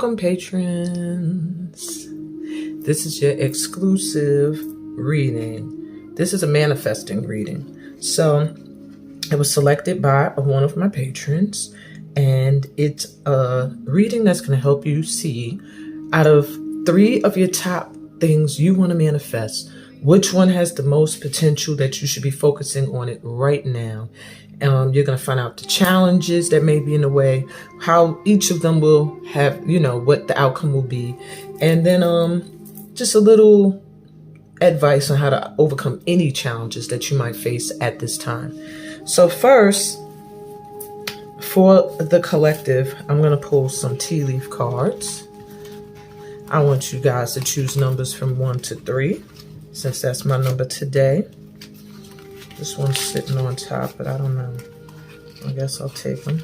Welcome, patrons. This is your exclusive reading. This is a manifesting reading. So it was selected by one of my patrons, and it's a reading that's going to help you see out of 3 of your top things you want to manifest, which one has the most potential that you should be focusing on it right now. You're going to find out the challenges that may be in the way, how each of them will have, what the outcome will be. And then just a little advice on how to overcome any challenges that you might face at this time. So first, for the collective, I'm going to pull some tea leaf cards. I want you guys to choose numbers from 1 to 3, since that's my number today. This one's sitting on top, but I don't know. I guess I'll take them.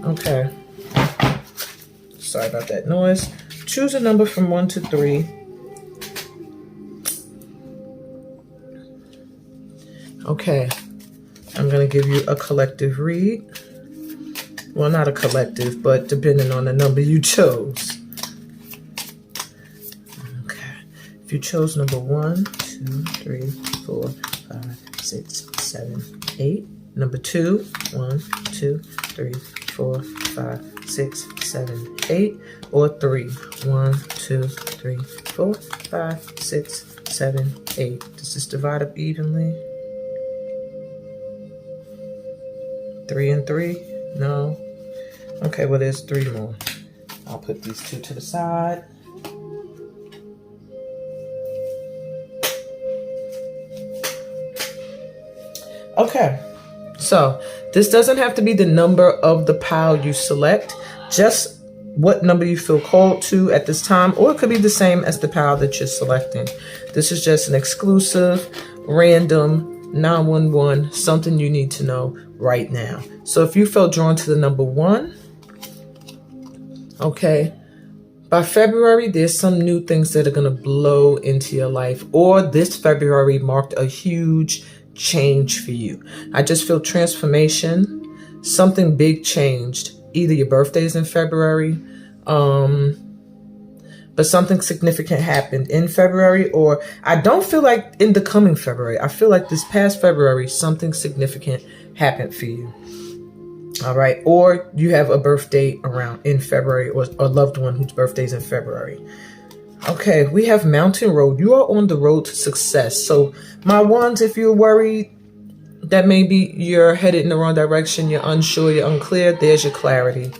Okay. Sorry about that noise. Choose a number from 1 to 3. Okay. I'm going to give you a collective read. Well, not a collective, but depending on the number you chose. Okay. If you chose number 1, 2, 3, 4, 5, 6, 7, 8. Number 2, 1, 2, 3, 4, 5, 6, 7, 8. Or 3, 1, 2, 3, 4, 5, 6, 7, 8. Does this divide up evenly? 3 and 3? No. Okay, well, there's 3 more. I'll put these 2 to the side. Okay, so this doesn't have to be the number of the pile you select, just what number you feel called to at this time, or it could be the same as the pile that you're selecting. This is just an exclusive, random, 911, something you need to know right now. So if you felt drawn to the number 1, okay, by February, there's some new things that are going to blow into your life, or this February marked a huge change for you. I just feel transformation, something big changed. Either your birthday's in February, but something significant happened in February, or I don't feel like in the coming February. I feel like this past February, something significant happened for you. All right. Or you have a birthday around in February, or a loved one whose birthday's in February. Okay, we have Mountain Road. You are on the road to success. So my ones, if you're worried that maybe you're headed in the wrong direction, you're unsure, you're unclear, there's your clarity.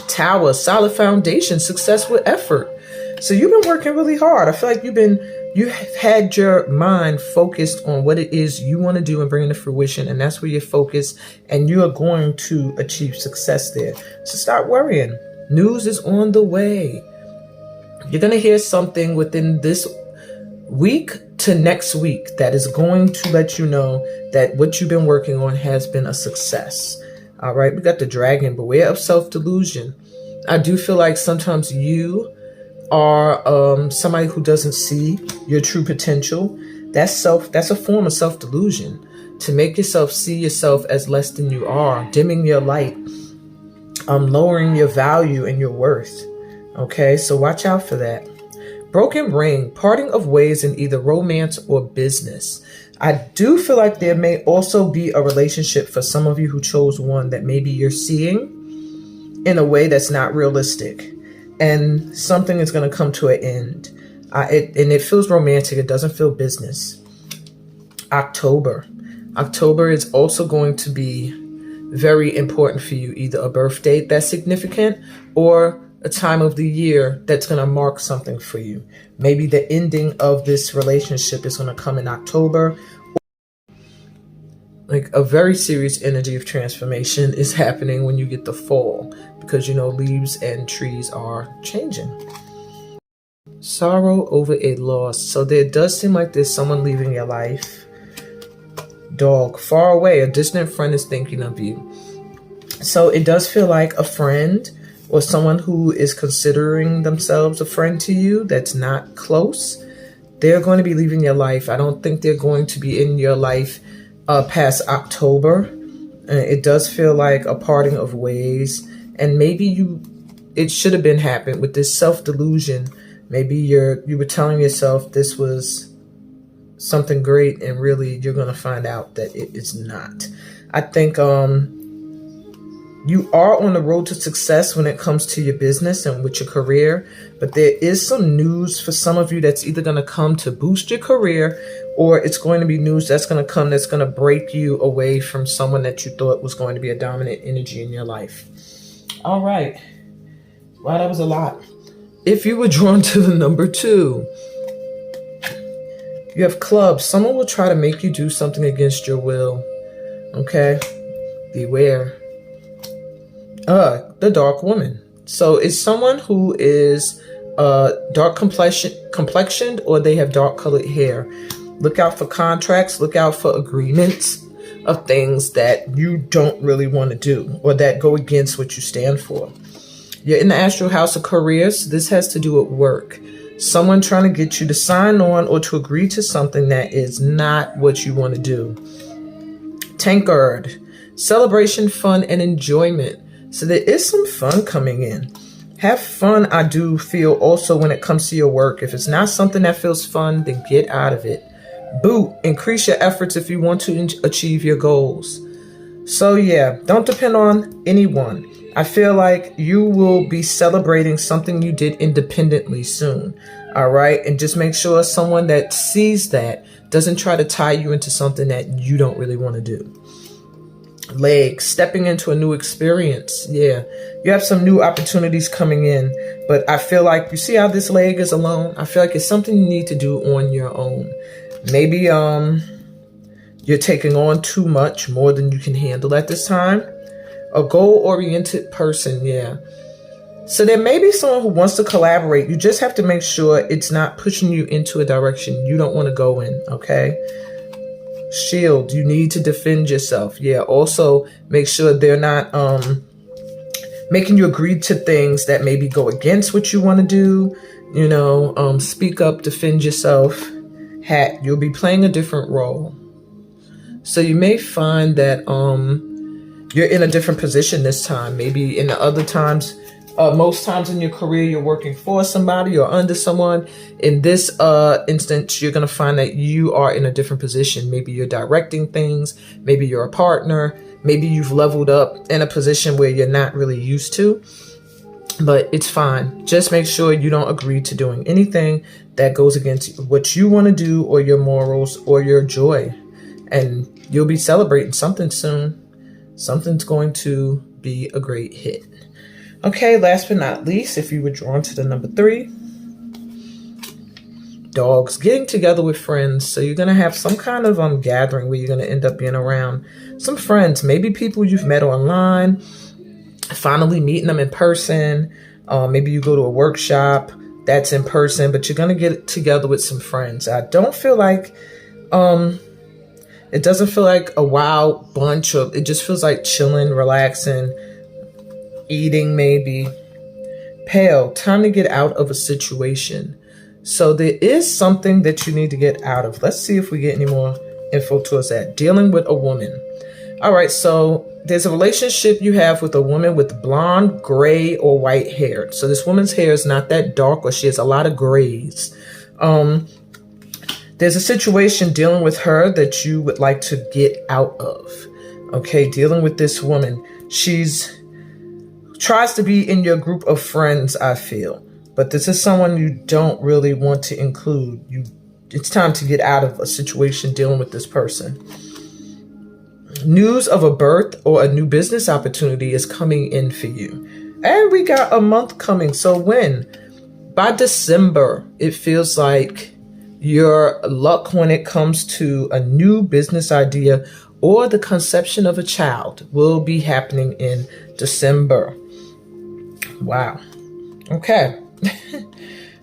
Tower, solid foundation, success with effort. So you've been working really hard. I feel like you have had your mind focused on what it is you want to do and bring it to fruition. And that's where you're focused, and you are going to achieve success there. So stop worrying. News is on the way. You're going to hear something within this week to next week that is going to let you know that what you've been working on has been a success. All right. We got the Dragon. Beware of self-delusion. I do feel like sometimes you are somebody who doesn't see your true potential. That's a form of self-delusion, to make yourself see yourself as less than you are, dimming your light, lowering your value and your worth. Okay, so watch out for that. Broken ring, parting of ways in either romance or business. I do feel like there may also be a relationship for some of you who chose one that maybe you're seeing in a way that's not realistic, and something is going to come to an end. And it feels romantic. It doesn't feel business. October is also going to be very important for you. Either a birth date that's significant, or a time of the year that's going to mark something for you. Maybe the ending of this relationship is going to come in October. Like a very serious energy of transformation is happening when you get the fall, because leaves and trees are changing. Sorrow over a loss. So there does seem like there's someone leaving your life. Dog, far away, a distant friend is thinking of you. So it does feel like a friend, or someone who is considering themselves a friend to you that's not close. They're going to be leaving your life. I don't think they're going to be in your life past October. It does feel like a parting of ways, and maybe you it should have been happened with this self-delusion. Maybe you were telling yourself this was something great, and really you're going to find out that it is not. I think you are on the road to success when it comes to your business and with your career, but there is some news for some of you that's either going to come to boost your career, or it's going to be news that's going to come that's going to break you away from someone that you thought was going to be a dominant energy in your life. All right. Wow, that was a lot. If you were drawn to the number 2, you have clubs. Someone will try to make you do something against your will. Okay? Beware. The dark woman. So it's someone who is dark complexioned, or they have dark colored hair. Look out for contracts. Look out for agreements of things that you don't really want to do, or that go against what you stand for. You're in the astral house of careers. This has to do with work. Someone trying to get you to sign on or to agree to something that is not what you want to do. Tankard. Celebration, fun, and enjoyment. So there is some fun coming in. Have fun, I do feel, also when it comes to your work. If it's not something that feels fun, then get out of it. Boot. Increase your efforts if you want to achieve your goals. So yeah, don't depend on anyone. I feel like you will be celebrating something you did independently soon. All right. And just make sure someone that sees that doesn't try to tie you into something that you don't really want to do. Leg. Stepping into a new experience. Yeah. You have some new opportunities coming in. But I feel like, you see how this leg is alone? I feel like it's something you need to do on your own. Maybe you're taking on too much, more than you can handle at this time. A goal-oriented person, yeah. So there may be someone who wants to collaborate. You just have to make sure it's not pushing you into a direction you don't want to go in, okay? Shield, you need to defend yourself. Yeah, also make sure they're not making you agree to things that maybe go against what you want to do. You know, speak up, defend yourself. Hat, you'll be playing a different role. So you may find that you're in a different position this time. Maybe in the other times, most times in your career, you're working for somebody or under someone. In this instance, you're going to find that you are in a different position. Maybe you're directing things. Maybe you're a partner. Maybe you've leveled up in a position where you're not really used to. But it's fine. Just make sure you don't agree to doing anything that goes against what you want to do, or your morals, or your joy. And you'll be celebrating something soon. Something's going to be a great hit. Okay, last but not least, if you were drawn to the number 3, dogs. Getting together with friends. So you're going to have some kind of gathering where you're going to end up being around some friends. Maybe people you've met online. Finally meeting them in person. Maybe you go to a workshop that's in person, but you're going to get together with some friends. I don't feel like... it doesn't feel like a wild bunch, or it just feels like chilling, relaxing, eating maybe. Pale, time to get out of a situation. So there is something that you need to get out of. Let's see if we get any more info towards that. Dealing with a woman. All right, so there's a relationship you have with a woman with blonde, gray, or white hair. So this woman's hair is not that dark, or she has a lot of grays. There's a situation dealing with her that you would like to get out of. Okay, dealing with this woman. She's tries to be in your group of friends, I feel. But this is someone you don't really want to include. It's time to get out of a situation dealing with this person. News of a birth or a new business opportunity is coming in for you. And we got a month coming. So when? By December, it feels like your luck when it comes to a new business idea or the conception of a child will be happening in December. Wow. Okay.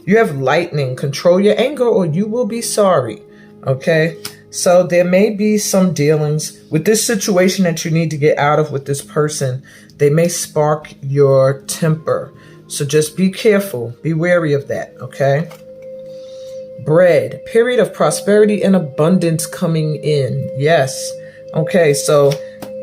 You have lightning. Control your anger or you will be sorry. Okay. So there may be some dealings with this situation that you need to get out of with this person. They may spark your temper. So just be careful. Be wary of that. Okay. Bread, period of prosperity and abundance coming in. Yes. Okay. So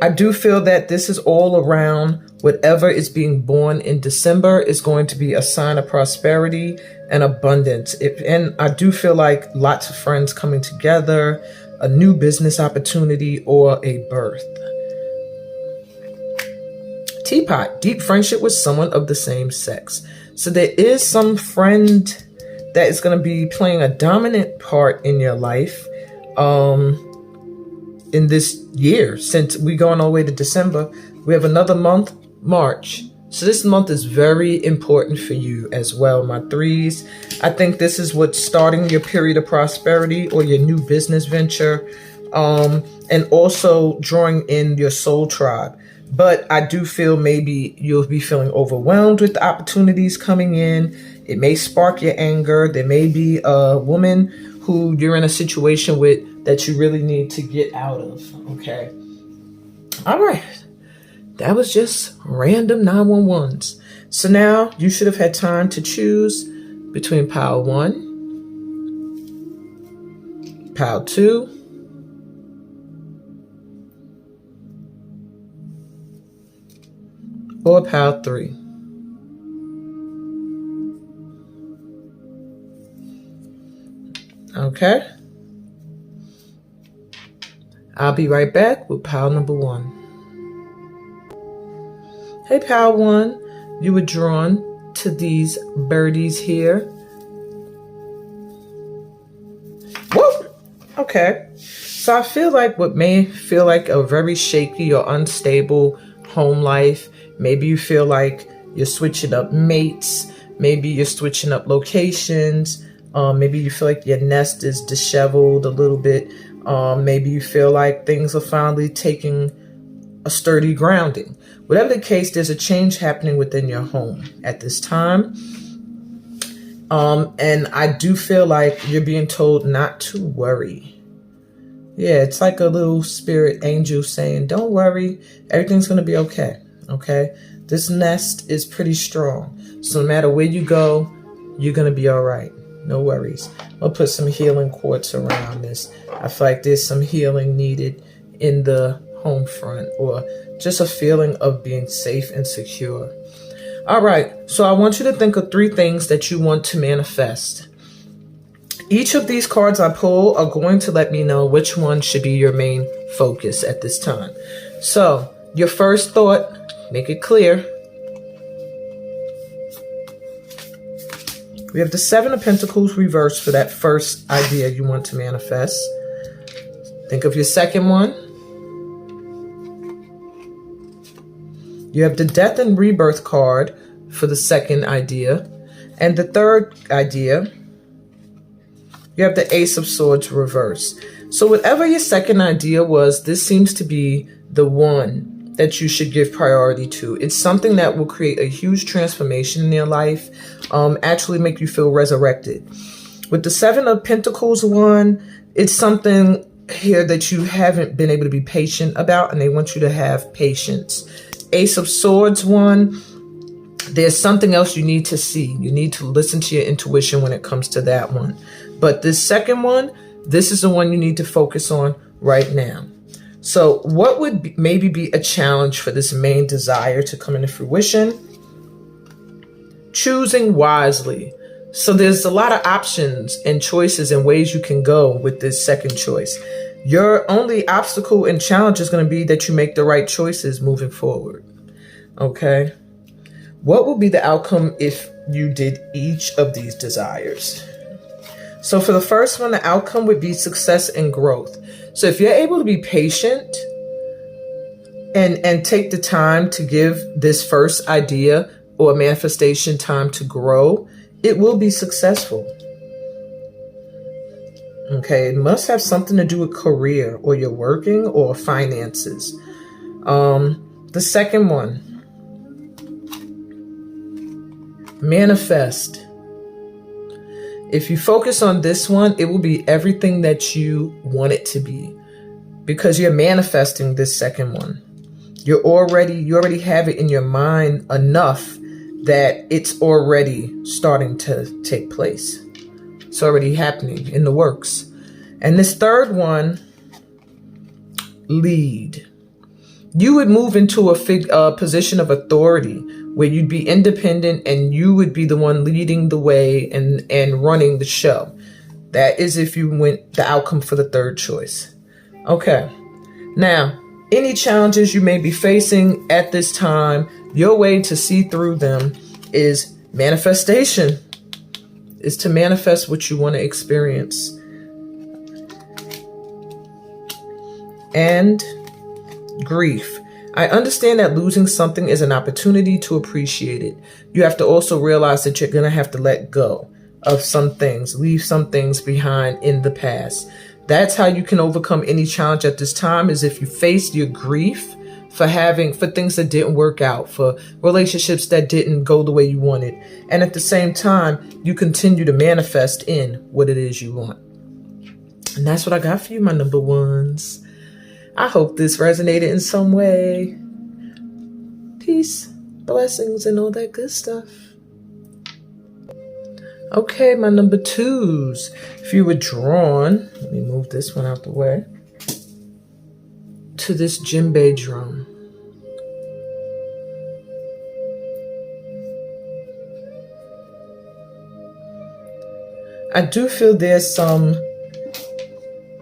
I do feel that this is all around whatever is being born in December is going to be a sign of prosperity and abundance. And I do feel like lots of friends coming together, a new business opportunity, or a birth. Teapot, deep friendship with someone of the same sex. So there is some friend that is going to be playing a dominant part in your life in this year. Since we're going all the way to December, we have another month, March. So this month is very important for you as well, my threes. I think this is what's starting your period of prosperity or your new business venture, and also drawing in your soul tribe. But I do feel maybe you'll be feeling overwhelmed with the opportunities coming in. It may spark your anger. There may be a woman who you're in a situation with that you really need to get out of. Okay. All right. That was just random 911s. So now you should have had time to choose between pile 1, pile 2, or pile 3. Okay. I'll be right back with pile number 1. Hey, pile 1, you were drawn to these birdies here. Whoa! Okay. So I feel like what may feel like a very shaky or unstable home life. Maybe you feel like you're switching up mates. Maybe you're switching up locations. Maybe you feel like your nest is disheveled a little bit. Maybe you feel like things are finally taking a sturdy grounding. Whatever the case, there's a change happening within your home at this time. And I do feel like you're being told not to worry. Yeah, it's like a little spirit angel saying, don't worry, everything's going to be okay. Okay. This nest is pretty strong. So no matter where you go, you're going to be all right. No worries. I'll put some healing quartz around this. I feel like there's some healing needed in the home front, or just a feeling of being safe and secure. All right. So I want you to think of 3 things that you want to manifest. Each of these cards I pull are going to let me know which one should be your main focus at this time. So your first thought, make it clear. We have the 7 of Pentacles reversed for that first idea you want to manifest. Think of your second one. You have the Death and Rebirth card for the second idea. And the third idea, you have the Ace of Swords reversed. So whatever your second idea was, this seems to be the one that you should give priority to. It's something that will create a huge transformation in your life, actually make you feel resurrected. With the 7 of Pentacles one, it's something here that you haven't been able to be patient about, and they want you to have patience. Ace of Swords one, there's something else you need to see. You need to listen to your intuition when it comes to that one. But this second one, this is the one you need to focus on right now. So what would maybe be a challenge for this main desire to come into fruition? Choosing wisely. So there's a lot of options and choices and ways you can go with this second choice. Your only obstacle and challenge is going to be that you make the right choices moving forward. Okay. What will be the outcome if you did each of these desires? So for the first one, the outcome would be success and growth. So if you're able to be patient and take the time to give this first idea or manifestation time to grow, it will be successful. Okay, it must have something to do with career, or you're working, or finances. The second one, manifest. If you focus on this one, it will be everything that you want it to be, because you're manifesting this second one. You already have it in your mind enough that it's already starting to take place. It's already happening in the works. And this third one, lead. you would move into a position of authority where you'd be independent and you would be the one leading the way and running the show. That is if you went the outcome for the third choice. Okay. Now, any challenges you may be facing at this time, your way to see through them is manifestation. Is to manifest what you want to experience. And grief. I understand that losing something is an opportunity to appreciate it. You have to also realize that you're going to have to let go of some things, leave some things behind in the past. That's how you can overcome any challenge at this time, is if you face your grief for things that didn't work out, for relationships that didn't go the way you wanted. And at the same time, you continue to manifest in what it is you want. And that's what I got for you, my number ones. I hope this resonated in some way. Peace, blessings, and all that good stuff. Okay, my number twos. If you were drawn, let me move this one out the way, to this djembe drum. I do feel there's some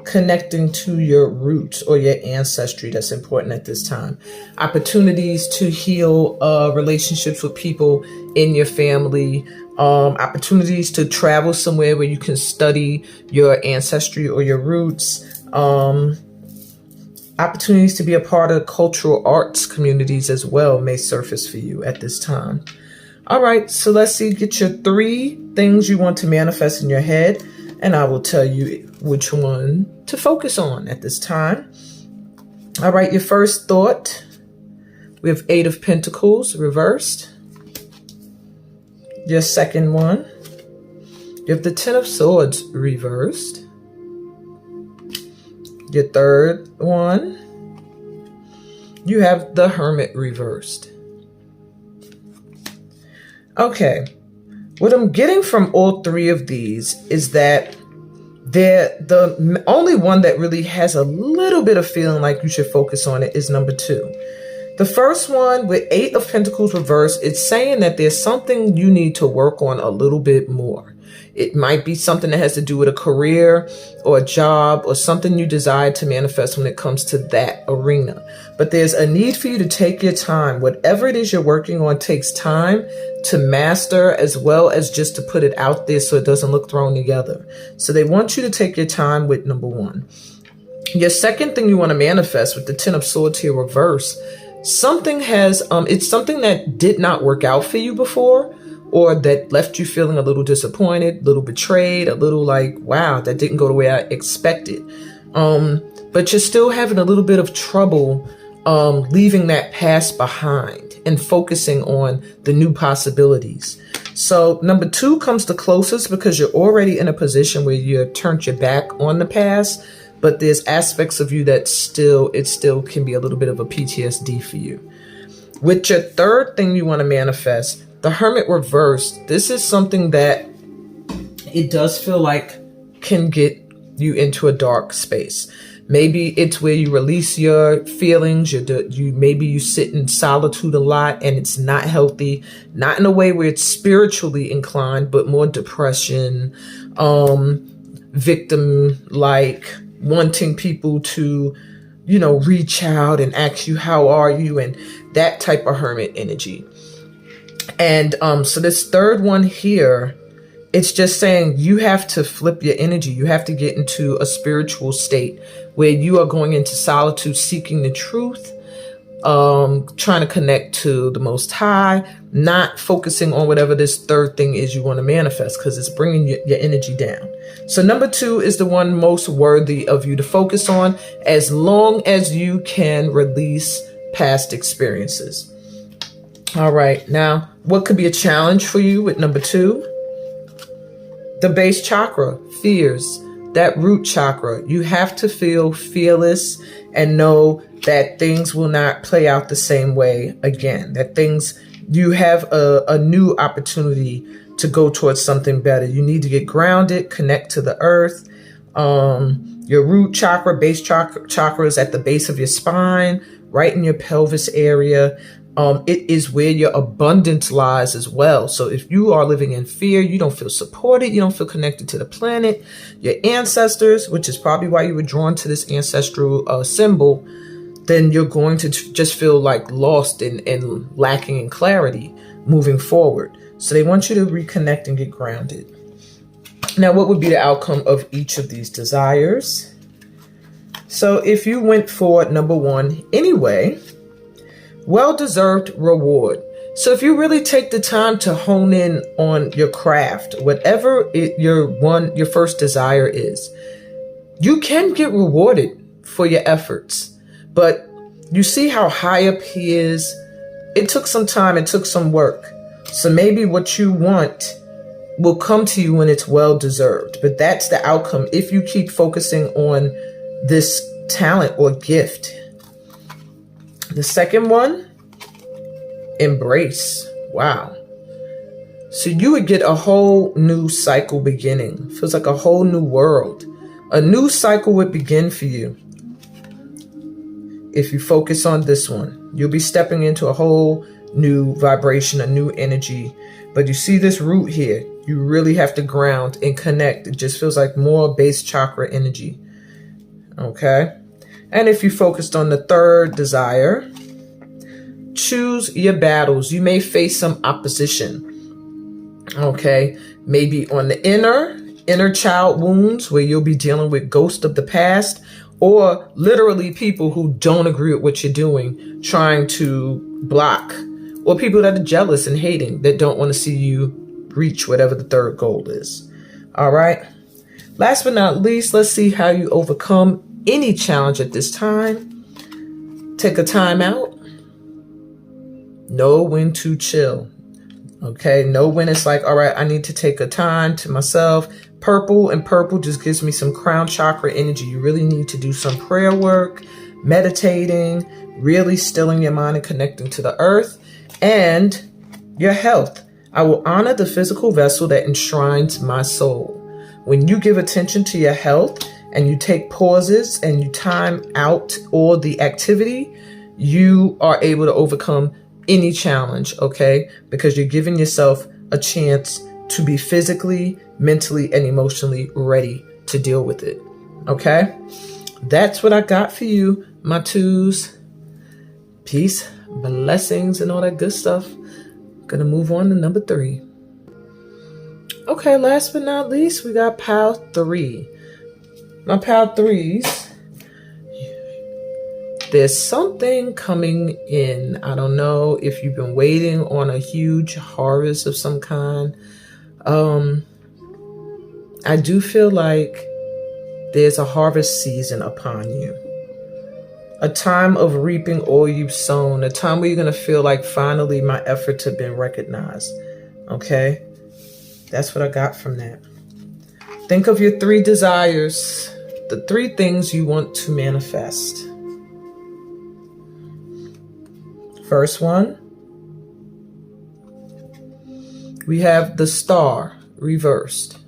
connecting to your roots or your ancestry that's important at this time. Opportunities to heal relationships with people in your family. Opportunities to travel somewhere where you can study your ancestry or your roots. Opportunities to be a part of cultural arts communities as well may surface for you at this time. All right, so let's see. Get your 3 things you want to manifest in your head, and I will tell you which one to focus on at this time. All right, your first thought. We have 8 of Pentacles reversed. Your second one, you have the 10 of Swords reversed. Your third one, you have the Hermit reversed. Okay, what I'm getting from all 3 of these is that the only one that really has a little bit of feeling like you should focus on it is number 2. The first one with 8 of Pentacles reversed, it's saying that there's something you need to work on a little bit more. It might be something that has to do with a career or a job or something you desire to manifest when it comes to that arena. But there's a need for you to take your time. Whatever it is you're working on takes time to master, as well as just to put it out there so it doesn't look thrown together. So they want you to take your time with number 1. Your second thing you want to manifest with the 10 of Swords here reversed, something has, it's something that did not work out for you before, or that left you feeling a little disappointed, a little betrayed, a little like, wow, that didn't go the way I expected. But you're still having a little bit of trouble leaving that past behind and focusing on the new possibilities. So number 2 comes the closest because you're already in a position where you've turned your back on the past, but there's aspects of you that it still can be a little bit of a PTSD for you. With your third thing you want to manifest, the Hermit reversed, this is something that it does feel like can get you into a dark space. Maybe it's where you release your feelings. Maybe you sit in solitude a lot and it's not healthy, not in a way where it's spiritually inclined, but more depression, victim-like, wanting people to, reach out and ask you, how are you? And that type of hermit energy. And so this third one here, it's just saying you have to flip your energy. You have to get into a spiritual state where you are going into solitude, seeking the truth, trying to connect to the Most High, not focusing on whatever this third thing is you want to manifest, because it's bringing your energy down. So number 2 is the one most worthy of you to focus on, as long as you can release past experiences. All right. Now, what could be a challenge for you with number 2? The base chakra, fears, that root chakra. You have to feel fearless and know that things will not play out the same way again, that you have a new opportunity to go towards something better. You need to get grounded, connect to the earth, Your root chakra, base chakra is at the base of your spine, right in your pelvis area. It is where your abundance lies as well. So if you are living in fear, you don't feel supported, you don't feel connected to the planet, your ancestors, which is probably why you were drawn to this ancestral symbol, then you're going to just feel like lost and lacking in clarity moving forward. So they want you to reconnect and get grounded. Now, what would be the outcome of each of these desires? So if you went for number 1 anyway, well-deserved reward. So if you really take the time to hone in on your craft, whatever your first desire is, you can get rewarded for your efforts. But you see how high up he is? It took some time, it took some work. So maybe what you want will come to you when it's well-deserved. But that's the outcome if you keep focusing on this talent or gift. The second one, embrace. Wow. So you would get a whole new cycle beginning. Feels like a whole new world. A new cycle would begin for you. If you focus on this one, you'll be stepping into a whole new vibration, a new energy. But you see this root here, you really have to ground and connect. It just feels like more base chakra energy. Okay. And if you focused on the third desire, choose your battles. You may face some opposition. Okay. Maybe on the inner child wounds where you'll be dealing with ghosts of the past, or literally people who don't agree with what you're doing, trying to block, or people that are jealous and hating, that don't want to see you reach whatever the third goal is. All right. Last but not least, let's see how you overcome any challenge at this time. Take a time out. Know when to chill. Okay. Know when it's like, all right, I need to take a time to myself. Purple just gives me some crown chakra energy. You really need to do some prayer work, meditating, really stilling your mind and connecting to the earth. And your health. I will honor the physical vessel that enshrines my soul. When you give attention to your health and you take pauses and you time out all the activity, you are able to overcome any challenge, okay? Because you're giving yourself a chance to be physically, mentally, and emotionally ready to deal with it, okay? That's what I got for you, my twos. Peace, blessings, and all that good stuff. Gonna move on to number 3. Okay, last but not least, we got pile 3. Now, pile 3s, there's something coming in. I don't know if you've been waiting on a huge harvest of some kind. I do feel like there's a harvest season upon you. A time of reaping all you've sown. A time where you're going to feel like finally my efforts have been recognized. Okay? That's what I got from that. Think of your 3 desires. The 3 things you want to manifest. First one. We have the star reversed.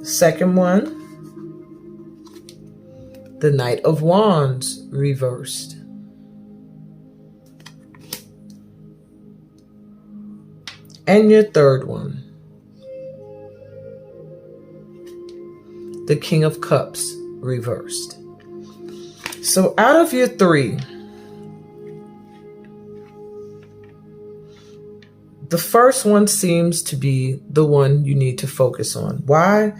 Second one, the Knight of Wands reversed. And your third one, the King of Cups reversed. So out of your 3, the first one seems to be the one you need to focus on. Why?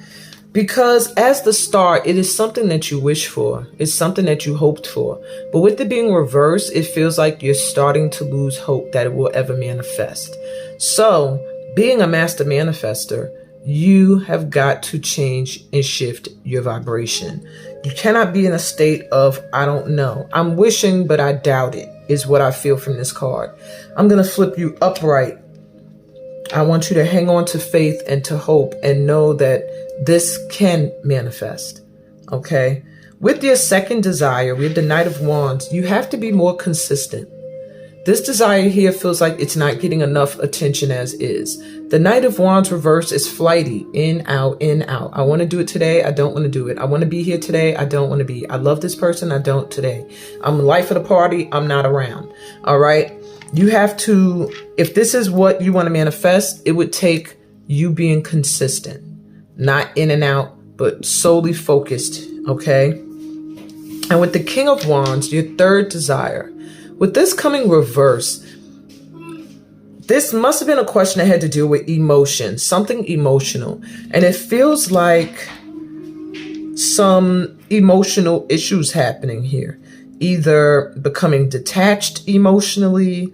Because as the star, it is something that you wish for. It's something that you hoped for. But with it being reversed, it feels like you're starting to lose hope that it will ever manifest. So, being a master manifester, you have got to change and shift your vibration. You cannot be in a state of, I don't know. I'm wishing, but I doubt it, is what I feel from this card. I'm going to flip you upright. I want you to hang on to faith and to hope and know that this can manifest. Okay? With your second desire, with the Knight of Wands, you have to be more consistent. This desire here feels like it's not getting enough attention as is. The Knight of Wands reverse is flighty, in, out, in, out. I want to do it today. I don't want to do it. I want to be here today. I don't want to be. I love this person. I don't today. I'm the life of the party. I'm not around. All right. You have to, if this is what you want to manifest, it would take you being consistent, not in and out, but solely focused. Okay. And with the King of Wands, your third desire, with this coming reverse, this must have been a question that had to do with emotion, something emotional. And it feels like some emotional issues happening here, either becoming detached emotionally,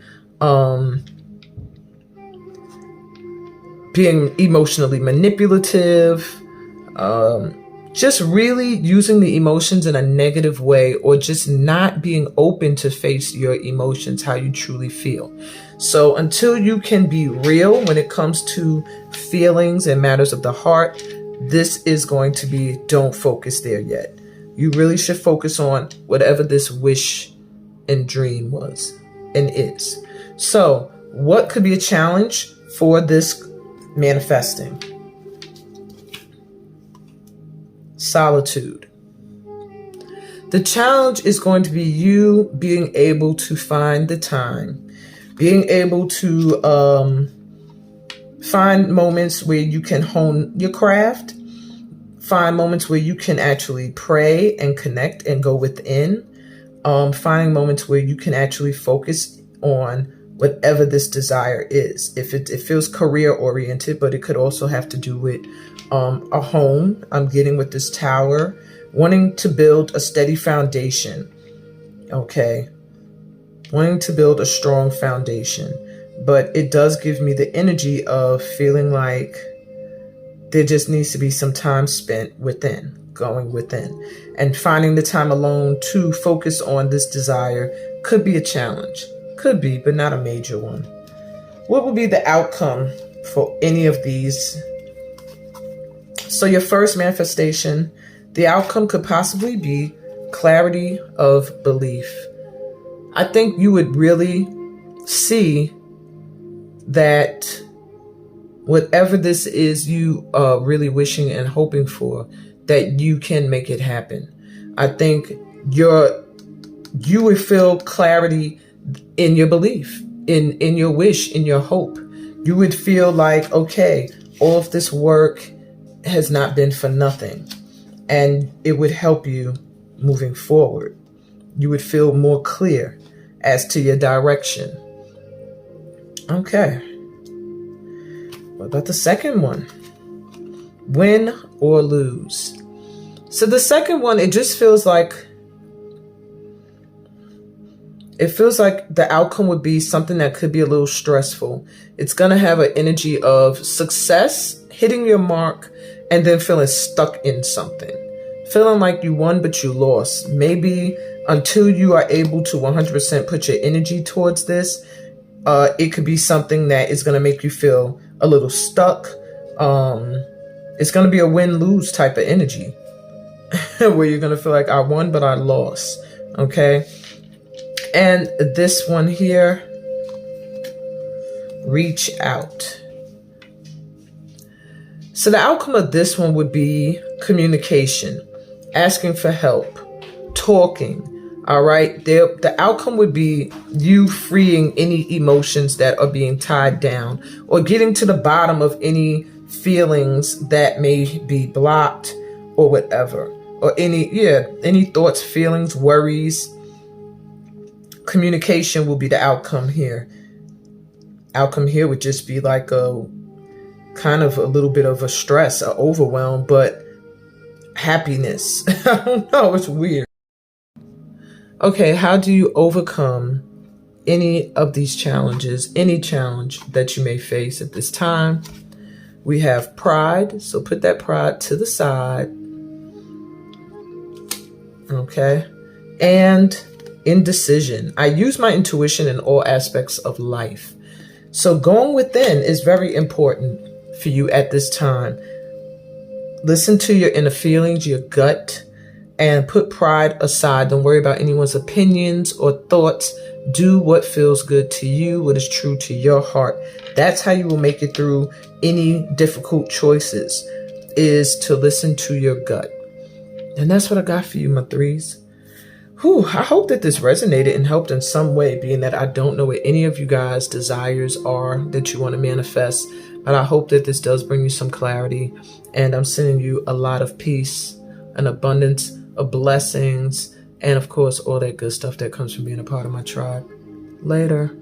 being emotionally manipulative, just really using the emotions in a negative way, or just not being open to face your emotions, how you truly feel. So until you can be real when it comes to feelings and matters of the heart, this is going to be, don't focus there yet. You really should focus on whatever this wish and dream was and is. So what could be a challenge for this manifesting? Solitude. The challenge is going to be you being able to find the time, being able to find moments where you can hone your craft, find moments where you can actually pray and connect and go within, finding moments where you can actually focus on whatever this desire is. If it feels career oriented, but it could also have to do with a home. I'm getting with this Tower, wanting to build a steady foundation. Okay. Wanting to build a strong foundation. But it does give me the energy of feeling like there just needs to be some time spent within, going within. And finding the time alone to focus on this desire could be a challenge. Could be, but not a major one. What would be the outcome for any of these? So your first manifestation, the outcome could possibly be clarity of belief. I think you would really see that whatever this is you are really wishing and hoping for, that you can make it happen. I think you would feel clarity in your belief, in your wish, in your hope. You would feel like, okay, all of this work has not been for nothing, and it would help you moving forward. You would feel more clear as to your direction. Okay. What about the second one? Win or lose. So the second one, it just feels like, the outcome would be something that could be a little stressful. It's going to have an energy of success, hitting your mark, and then feeling stuck in something. Feeling like you won, but you lost. Maybe until you are able to 100% put your energy towards this, it could be something that is going to make you feel a little stuck. It's going to be a win-lose type of energy where you're going to feel like I won, but I lost. Okay. And this one here, reach out. So the outcome of this one would be communication, asking for help, talking. All right. The outcome would be you freeing any emotions that are being tied down, or getting to the bottom of any feelings that may be blocked or whatever, or any thoughts, feelings, worries. Communication will be the outcome here. Outcome here would just be like a kind of a little bit of a stress, an overwhelm, but happiness. I don't know. It's weird. Okay, how do you overcome any of these challenges, any challenge that you may face at this time? We have pride, so put that pride to the side. Okay, and indecision. I use my intuition in all aspects of life. So going within is very important for you at this time. Listen to your inner feelings, your gut, and put pride aside. Don't worry about anyone's opinions or thoughts. Do what feels good to you, what is true to your heart. That's how you will make it through any difficult choices, is to listen to your gut. And that's what I got for you, my threes. I hope that this resonated and helped in some way, being that I don't know what any of you guys' desires are that you want to manifest. But I hope that this does bring you some clarity. And I'm sending you a lot of peace, an abundance of blessings, and of course, all that good stuff that comes from being a part of my tribe. Later.